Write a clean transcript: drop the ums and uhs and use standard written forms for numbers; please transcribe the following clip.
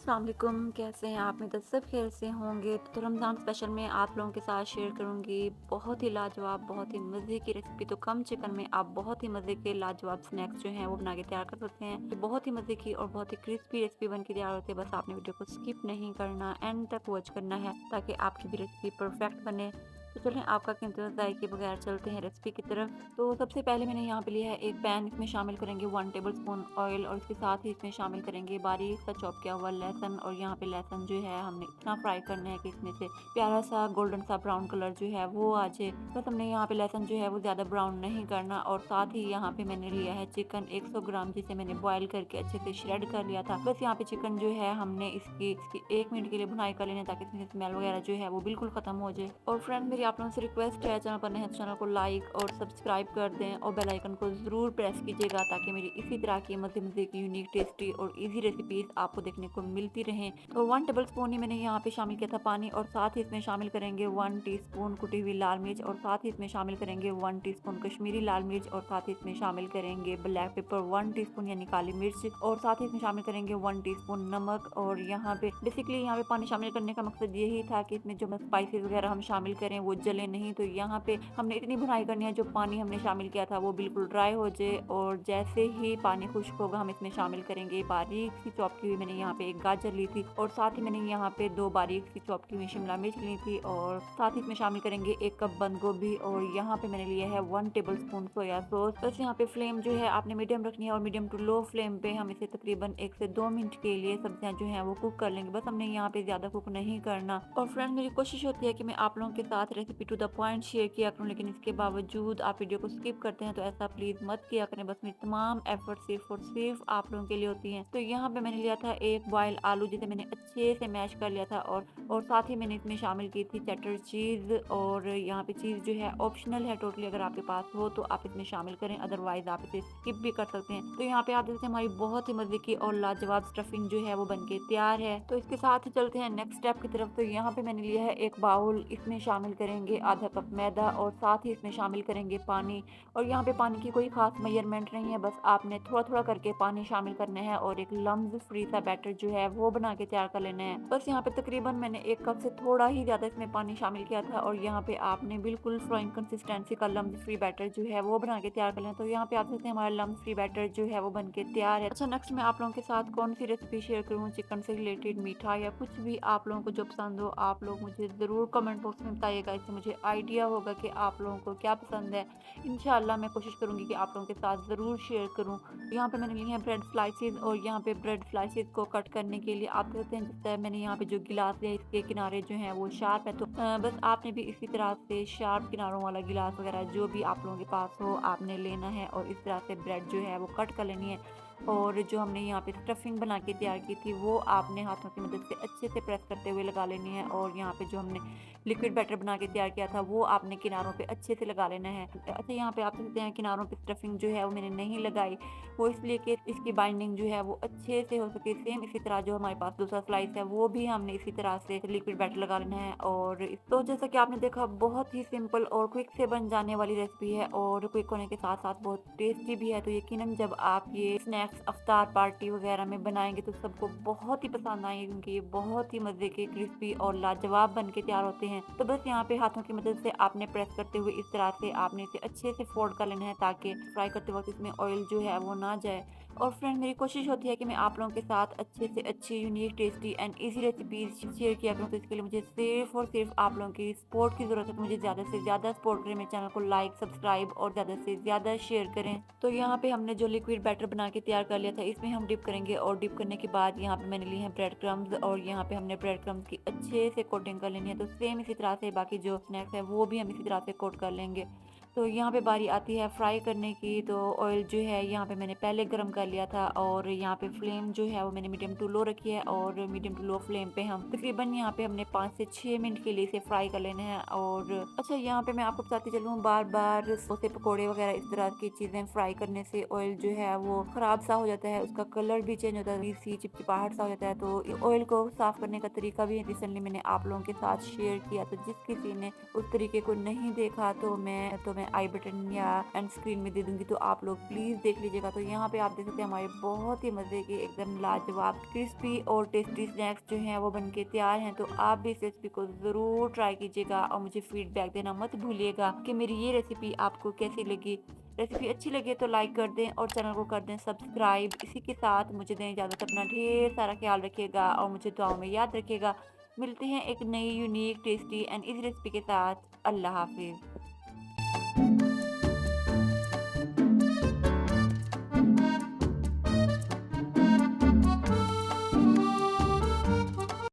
अस्सलाम वालेकुम, कैसे हैं आप? उम्मीद है सब खैर से होंगे। तो रमज़ान स्पेशल में आप लोगों के साथ शेयर करूँगी बहुत ही लाजवाब, बहुत ही मज़े की रेसिपी। तो कम चिकन में आप बहुत ही मज़े के लाजवाब स्नैक्स जो हैं वो बना के तैयार कर सकते हैं। ये बहुत ही मज़े की और बहुत ही क्रिस्पी रेसिपी बन के तैयार होती है। बस आपने वीडियो को स्किप नहीं करना, एंड तक वॉच करना है ताकि आपकी भी रेसिपी परफेक्ट बने। तो चलें आपका कीमती वक्त ज़ाय के बगैर चलते हैं रेसिपी की तरफ। तो सबसे पहले मैंने यहाँ पे लिया है एक पैन। इसमें शामिल करेंगे 1 टेबलस्पून ऑयल और इसके साथ ही इसमें शामिल करेंगे बारीक सा चॉप किया हुआ लहसुन। और यहाँ पे लहसुन जो है हमने इतना फ्राई करना है कि इसमें से प्यारा सा गोल्डन सा ब्राउन कलर जो है वो आ जाए। बस हमने यहाँ पे लहसुन जो है वो ज़्यादा ब्राउन नहीं करना। और साथ ही यहाँ पे मैंने लिया है चिकन 100 ग्राम, जिसे मैंने बॉयल करके अच्छे से श्रेड कर लिया था। बस यहाँ पे चिकन जो है हमने इसकी 1 मिनट के लिए भुनाई कर लेना ताकि इसमें स्मेल वगैरह जो है वो बिल्कुल खत्म हो जाए। और फ्रेंड, मेरी आप लोगों से रिक्वेस्ट है, चैनल पर नए हैं तो चैनल को लाइक और सब्सक्राइब कर दें और बेल आइकन को ज़रूर प्रेस कीजिएगा ताकि मेरी इसी तरह की मज़े मज़े की यूनिक, टेस्टी और इजी रेसिपीज़ आपको देखने को मिलती रहें। तो 1 टेबलस्पून ही मैंने यहाँ पे शामिल किया था पानी। और साथ ही इसमें शामिल करेंगे 1 टीस्पून कुटी हुई लाल मिर्च। और साथ ही इसमें शामिल करेंगे 1 टीस्पून कश्मीरी लाल मिर्च। और साथ ही इसमें शामिल करेंगे ब्लैक पेपर 1 टीस्पून यानी काली मिर्च। और साथ ही इसमें शामिल करेंगे 1 टीस्पून नमक। और यहाँ पे बेसिकली यहाँ पे पानी शामिल करने का मकसद यही था कि इसमें जो स्पाइसेस वगैरह हम शामिल करें वो जले नहीं। तो यहाँ पे हमने इतनी भुनाई करनी है जो पानी हमने शामिल किया था वो बिल्कुल ड्राई हो जाए। और जैसे ही पानी खुश्क होगा हम इसमें शामिल करेंगे बारीक सी चॉप की हुई, मैंने यहाँ पे एक गाजर ली थी। और साथ ही मैंने यहाँ पे 2 बारीक सी चॉप की हुई शिमला मिर्च ली थी। और साथ ही इसमें शामिल करेंगे 1 कप बंद गोभी। और यहाँ पे मैंने लिया है 1 टेबलस्पून सोया सॉस। बस यहाँ पे फ्लेम जो है आपने मीडियम रखनी है और मीडियम टू लो फ्लेम पे हम इसे तकरीबन 1 से 2 मिनट के लिए सब्जियां जो है वो कुक कर लेंगे। बस हमने यहाँ पे ज्यादा कुक नहीं करना। और फ्रेंड, मेरी कोशिश होती है कि मैं आप लोगों के साथ recipe to the point share किया करूँ, लेकिन इसके बावजूद आप वीडियो को स्किप करते हैं, तो ऐसा प्लीज मत किया करें। बस मेरी तमाम एफर्ट सिर्फ और सिर्फ आप लोगों के लिए होती हैं। तो यहाँ पे मैंने लिया था एक बॉयल आलू, जिसे मैंने अच्छे से मैश कर लिया था। और साथ ही मैंने इसमें शामिल की थी चटर चीज। और यहाँ पे चीज जो है ऑप्शनल है टोटली, अगर आपके पास हो तो आप इसमें शामिल करें, अदरवाइज आप इसे स्किप भी कर सकते हैं। तो यहाँ पे आप देखते हैं हमारी बहुत ही मजे की और लाजवाब स्टफिंग जो है वो बनके तैयार है। तो इसके साथ ही चलते हैं नेक्स्ट स्टेप की तरफ। तो यहाँ पे मैंने लिया है एक बाउल, इसमें शामिल करेंगे आधा कप मैदा और साथ ही इसमें शामिल करेंगे पानी। और यहाँ पे पानी की कोई खास मेजरमेंट नहीं है, बस आपने थोड़ा थोड़ा करके पानी शामिल करना है और एक लम्स फ्री सा बैटर जो है वो बना के तैयार कर लेना है। बस यहाँ पे तकरीबन मैंने 1 कप से थोड़ा ही ज्यादा इसमें पानी शामिल किया था। और यहाँ पे आपने बिल्कुल फ्लोइंग कंसिस्टेंसी का लम्स फ्री बैटर जो है वो बना के तैयार कर लेना। तो यहाँ पे आप देखते हैं हमारा लम्स फ्री बैटर जो है वो बन के तैयार है। अच्छा, नेक्स्ट मैं आप लोगों के साथ कौन सी रेसिपी शेयर करूँ, चिकन से रिलेटेड, मीठा या कुछ भी आप लोगों को जो पसंद हो, आप लोग मुझे ज़रूर कमेंट बॉक्स में बताइएगा। इससे मुझे आइडिया होगा कि आप लोगों को क्या पसंद है। इंशाल्लाह मैं कोशिश करूंगी कि आप लोगों के साथ ज़रूर शेयर करूं। यहाँ पे मैंने लिए हैं ब्रेड स्लाइसेस। और यहाँ पे ब्रेड स्लाइसेस को कट करने के लिए आप देखते हैं जिस तरह मैंने यहाँ पे जो गिलास है इसके किनारे जो हैं वो शार्प है। तो बस आपने भी इसी तरह से शार्प किनारों वाला गिलास वगैरह जो भी आप लोगों के पास हो आपने लेना है और इस तरह से ब्रेड जो है वो कट कर लेनी है। और जो हमने यहाँ पे स्टफिंग बना के तैयार की थी वो आपने हाथों की मदद से अच्छे से प्रेस करते हुए लगा लेनी है। और यहाँ पे जो हमने लिक्विड बैटर बना के तैयार किया था वो आपने किनारों पे अच्छे से लगा लेना है। अच्छा, यहाँ पे आप देखते हैं किनारों पे स्टफिंग जो है वो मैंने नहीं लगाई, वो इसलिए कि इसकी बाइंडिंग जो है वो अच्छे से हो सके। सेम इसी तरह जो हमारे पास दूसरा स्लाइस है वो भी हमने इसी तरह से लिक्विड बैटर लगा लेना है। और तो जैसा कि आपने देखा, बहुत ही सिंपल और क्विक से बन जाने वाली रेसिपी है और क्विक होने के साथ साथ बहुत टेस्टी भी है। तो यकीनन जब आप ये स्नैक्स अफ्तार पार्टी वगैरह में बनाएंगे तो सबको बहुत ही पसंद आएंगे, क्योंकि ये बहुत ही मजे के, क्रिस्पी और लाजवाब बन के तैयार होते हैं। तो बस यहाँ पे हाथों की मदद से आपने प्रेस करते हुए इस तरह से आपने इसे अच्छे से फोल्ड कर लेना है ताकि फ्राई करते वक्त इसमें ऑयल जो है वो ना जाए। और फ्रेंड, मेरी कोशिश होती है कि मैं आप लोगों के साथ अच्छे से अच्छी, unique, tasty and easy recipes share किया करूँ। तो इसके लिए मुझे सिर्फ और सिर्फ आप लोगों की सपोर्ट की जरूरत है। तो मुझे ज़्यादा से ज़्यादा सपोर्ट करें, मेरे चैनल को लाइक, सब्सक्राइब और ज़्यादा से ज़्यादा शेयर करें। तो यहाँ पे हमने जो लिक्विड बैटर बना के तैयार कर लिया था इसमें हम डिप करेंगे। और डिप करने के बाद यहाँ पे मैंने लिए हैं ब्रेड क्रम्स और यहाँ पे हमने ब्रेड क्रम्स की अच्छे से कोटिंग कर लेनी है। तो सेम इसी तरह से बाकी जो स्नैक्स है वो भी हम इसी तरह से कोट कर लेंगे। तो यहाँ पे बारी आती है फ्राई करने की। तो ऑयल जो है यहाँ पे मैंने पहले गर्म कर लिया था और यहाँ पे फ्लेम जो है वो मैंने मीडियम टू लो रखी है। और मीडियम टू लो फ्लेम पे हम तकरीबन यहाँ पे हमने 5 से 6 मिनट के लिए इसे फ्राई कर लेना है। और अच्छा, यहाँ पे मैं आपको बताती चलूँ, बार बार समोसे पकौड़े वगैरह इस तरह की चीज़ें फ्राई करने से ऑयल जो है वो खराब सा हो जाता है, उसका कलर भी चेंज होता है, सी चिपचिपाहट सा हो जाता है। तो ऑयल को साफ करने का तरीका भी रिसेंटली मैंने आप लोगों के साथ शेयर किया। तो जिस किसी ने उस तरीके को नहीं देखा तो मैं आई बटन या एंड स्क्रीन में दे दूंगी, तो आप लोग प्लीज देख लीजिएगा। तो यहाँ पे आप देख सकते हैं हमारे बहुत ही मजे के एकदम लाजवाब क्रिस्पी और टेस्टी स्नैक्स जो हैं वो बनके तैयार हैं। तो आप भी इस रेसिपी को जरूर ट्राई कीजिएगा और मुझे फीडबैक देना मत भूलिएगा कि मेरी ये रेसिपी आपको कैसी लगी। रेसिपी अच्छी लगे तो लाइक कर दें और चैनल को कर दें सब्सक्राइब। इसी के साथ मुझे दें इजाज़त, अपना ढेर सारा ख्याल रखिएगा और मुझे दुआओं में याद रखिएगा। मिलते हैं एक नई unique tasty and easy recipe के साथ। अल्लाह हाफिज़।